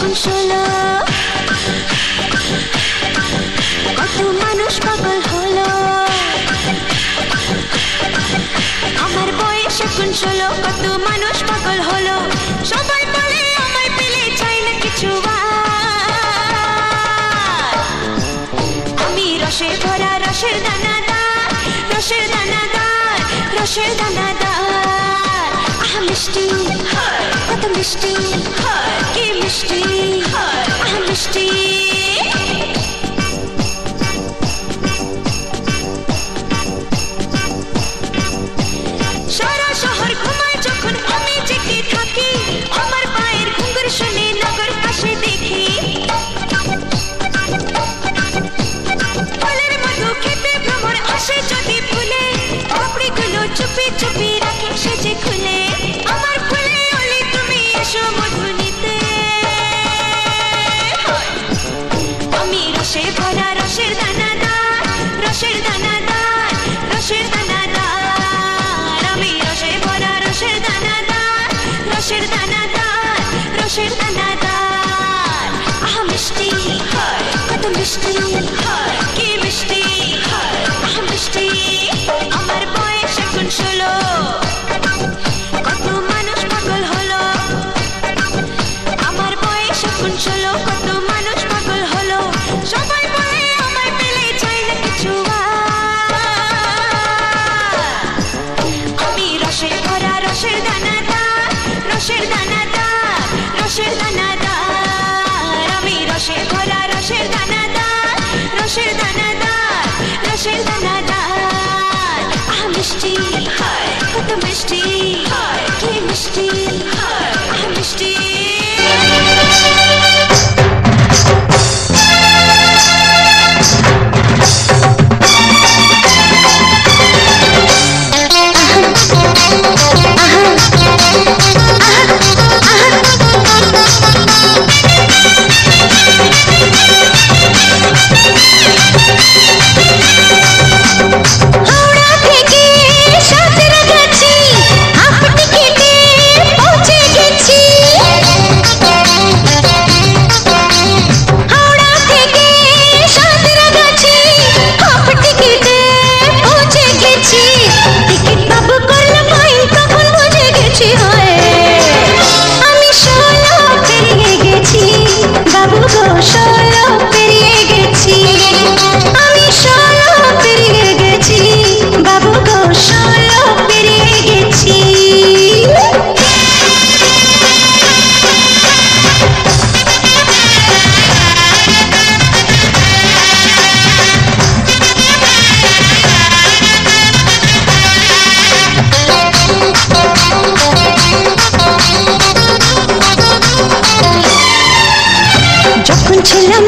এখন 16 কত মানুষ পাগল হলো আমার বয়স এখন 16 কত মানুষ পাগল হলো সবাই বলে আমায় পেলে চাই না কিছু আমি রসে ভরা রসের দানাদার রসের দানাদার রসের দানাদার আহা মিষ্টি কত মিষ্টি কি মিষ্টি আহা মিষ্টি সারা শহর ঘুমায় যখন আমি জেগে থাকি আমার পায়ের ঘুঙুর শুনে নগর পাশে দেখি ফলের মধু খেতে ভ্রমর আসে যদি ফুলে পাপড়িগুলো চুপি চুপি রাখে সেজে খুলে আমার ফুলে ওলে তুমি এসো মধু নিতে আমি রসে ভরা রসের দানাদার রসের দানাদার রসের দানাদার আমি রসে ভরা রসের দানাদার রসের দানাদার রসের দানাদার আহা মিষ্টি কত মিষ্টি কি মিষ্টি আহা মিষ্টি আমার বয়স এখন 16 কত মানুষ পাগল হলো আমার বয়স এখন 16 কত মানুষ পাগল হলো সবাই বলে আমায় পেলে চাই না কিছু আমি রসে ভরা রসের দানাদার রসের দানাদার রসের দানাদার আমি রসে ভরা রসের দানাদার রসের দানাদার রসের দানাদার আহা মিষ্টি কত মিষ্টি কি মিষ্টি আহা মিষ্টি ছিলাম